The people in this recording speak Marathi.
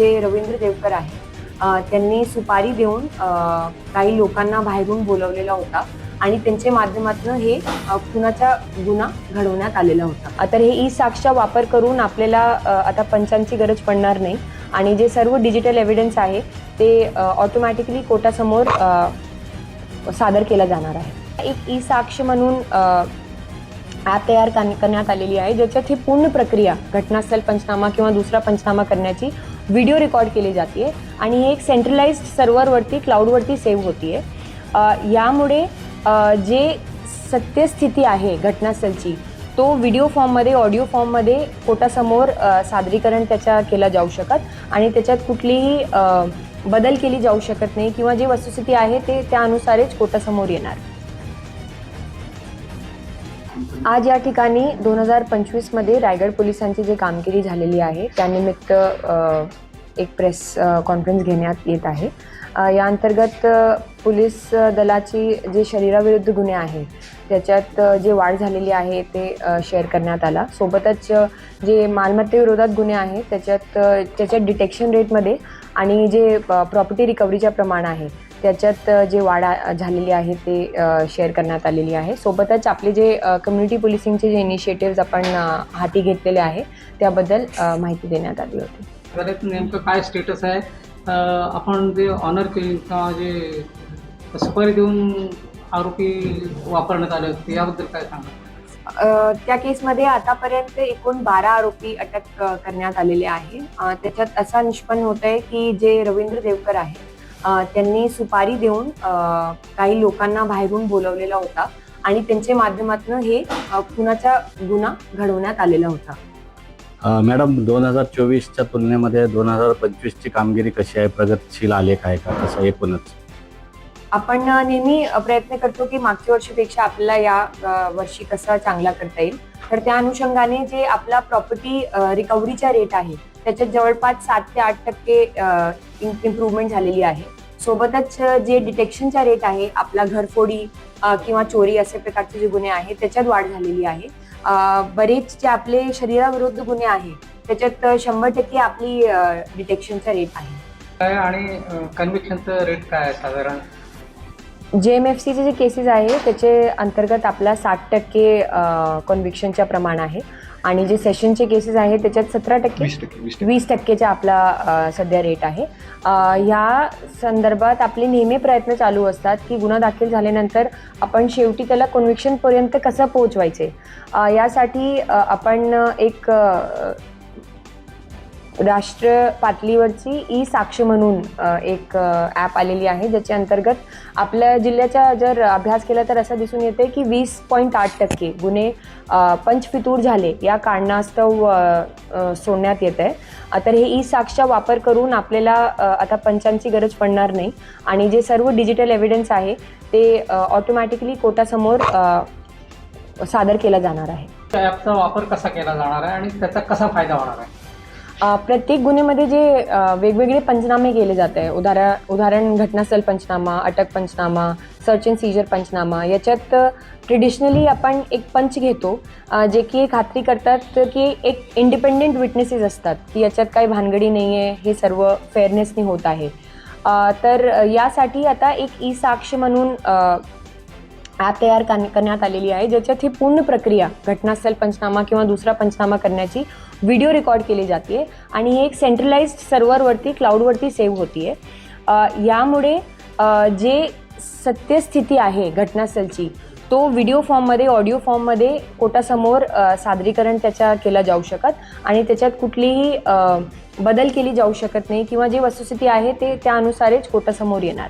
जे रवींद्र देवकर आहे त्यांनी सुपारी देऊन काही लोकांना बाहेरून बोलवलेला होता आणि त्यांच्या माध्यमातून हे खुनाचा गुन्हा घडवण्यात आलेला होता। तर हे ई साक्षीचा वापर करून आपल्याला आता पंचांची गरज पडणार नाही आणि जे सर्व डिजिटल एव्हिडन्स आहे ते ऑटोमॅटिकली कोर्टासमोर सादर केला जाणार आहे। एक ई साक्ष म्हणून ॲप तयार करण्यात आलेली आहे ज्याच्यात ही पूर्ण प्रक्रिया घटनास्थळ पंचनामा किंवा दुसरा पंचनामा करण्याची व्हिडिओ रेकॉर्ड केली जाते आणि हे एक सेंट्रलाइज्ड सर्व्हरवरती क्लाउडवरती सेव्ह होतीये। यामुळे जे सत्यस्थिती आहे घटनास्थळची तो व्हिडिओ फॉर्ममध्ये ऑडिओ फॉर्ममध्ये कोर्टासमोर सादरीकरण त्याचा केला जाऊ शकत आणि त्याच्यात कुठलीही बदल केली जाऊ शकत नाही किंवा जे वस्तुस्थिती आहे ते त्यानुसारच कोर्टासमोर येणार। आज या ठिकाणी 2025 मध्ये रायगड पोलिसांची जी कामगिरी झालेली आहे त्यानिमित्त एक प्रेस कॉन्फरन्स घेण्यात येत आहे। या अंतर्गत पोलीस दलाची जे शरीराविरुद्ध गुन्हे आहेत त्याच्यात जे वाढ झालेली आहे ते शेअर करण्यात आला। सोबतच जे मालमत्तेविरोधात गुन्हे आहेत त्याच्यात डिटेक्शन रेटमध्ये आणि जे प्रॉपर्टी रिकव्हरीच्या प्रमाण आहे त्याच्यात जे वाढ झालेली आहे ते शेअर करण्यात आलेली आहे। सोबतच आपले जे कम्युनिटी पोलिसिंगचे जे इनिशिएटिव्स आपण हाती घेतलेले आहे त्याबद्दल माहिती देण्यात आली होती। नेमकं काय स्टेटस आहे, आपण जे ऑनर केली किंवा जे सुपारी देऊन आरोपी वापरण्यात आले होते याबद्दल काय सांगा? त्या केसमध्ये आतापर्यंत एकूण 12 आरोपी अटक करण्यात आलेले आहे। त्याच्यात असा निष्पन्न होत आहे की जे रवींद्र देवकर आहे त्यांनी सुपारी देऊन काही लोकांना बाहेरून बोलवलेला होता आणि त्यांच्या माध्यमातून हे खुनाचा गुन्हा घडवण्यात आलेला होता। मॅडम 2024च्या तुलनेमध्ये 2025ची कामगिरी कशी आहे, प्रगतशील आलेख आहे का, कसं एकूणच? आपण नेहमी प्रयत्न करतो की मागच्या वर्षीपेक्षा आपल्याला या वर्षी कसा चांगला करता येईल, तर त्या अनुषंगाने जे आपला प्रॉपर्टी रिकव्हरीचा रेट आहे त्याच्यात जवळपास 7 ते 8% इम्प्रूव्हमेंट झालेली आहे। सोबतच जे डिटेक्शनचा रेट आहे आपला घरफोडी किंवा चोरी असे प्रकारचे जे गुन्हे आहेत त्याच्यात वाढ झालेली आहे। बरेच जे आपले शरीराविरुद्ध गुन्हे आहेत त्याच्यात 100% आपली डिटेक्शनचा रेट आहे। आणि कन्व्हिक्शनचं रेट काय आहे साधारण? JMFCचे जे केसेस आहे त्याचे अंतर्गत आपला 60% कन्व्हिक्शनच्या प्रमाण आहे आणि जे सेशनचे केसेस आहे त्याच्यात 17% 20%चा आपला सध्या रेट आहे। ह्या संदर्भात आपले नेहमी प्रयत्न चालू असतात की गुन्हा दाखल झाल्यानंतर आपण शेवटी त्याला कन्व्हिक्शनपर्यंत कसं पोहोचवायचे, यासाठी आपण एक राष्ट्र पातळीवरची ई साक्ष म्हणून एक ॲप आलेली आहे ज्याच्या अंतर्गत आपल्या जिल्ह्याचा जर अभ्यास केला तर असं दिसून येते की 20.8% गुन्हे पंचफितूर झाले या कारणास्तव सोडण्यात येत आहे। तर हे ई साक्षीचा वापर करून आपल्याला आता पंचांची गरज पडणार नाही आणि जे सर्व डिजिटल एव्हिडन्स आहे ते ऑटोमॅटिकली कोर्टासमोर सादर केला जाणार आहे। ॲपचा वापर कसा केला जाणार आहे आणि त्याचा कसा फायदा होणार आहे? प्रत्येक गुन्ह्यामध्ये जे वेगवेगळे पंचनामे केले जात आहे, उदाहरण घटनास्थळ पंचनामा, अटक पंचनामा, सर्च अँड सीजर पंचनामा, याच्यात ट्रेडिशनली आपण एक पंच घेतो जे की खात्री करतात की एक इंडिपेंडेंट विटनेसेस असतात की याच्यात काही भानगडी नाही आहे, हे सर्व फेअरनेसने होत आहे। तर यासाठी आता एक ई साक्ष म्हणून ॲप तयार करण्यात आलेली आहे ज्याच्यात ही पूर्ण प्रक्रिया घटनास्थळ पंचनामा किंवा दुसरा पंचनामा करण्याची व्हिडिओ रेकॉर्ड केली जाते आणि हे एक सेंट्रलाइज्ड सर्व्हरवरती क्लाउडवरती सेव्ह होतीये। यामुळे जे सत्यस्थिती आहे घटनास्थळची तो व्हिडिओ फॉर्ममध्ये ऑडिओ फॉर्ममध्ये कोर्टासमोर सादरीकरण त्याचा केला जाऊ शकत आणि त्याच्यात कुठलीही बदल केली जाऊ शकत नाही किंवा जे वस्तुस्थिती आहे ते त्यानुसारच कोर्टासमोर येणार।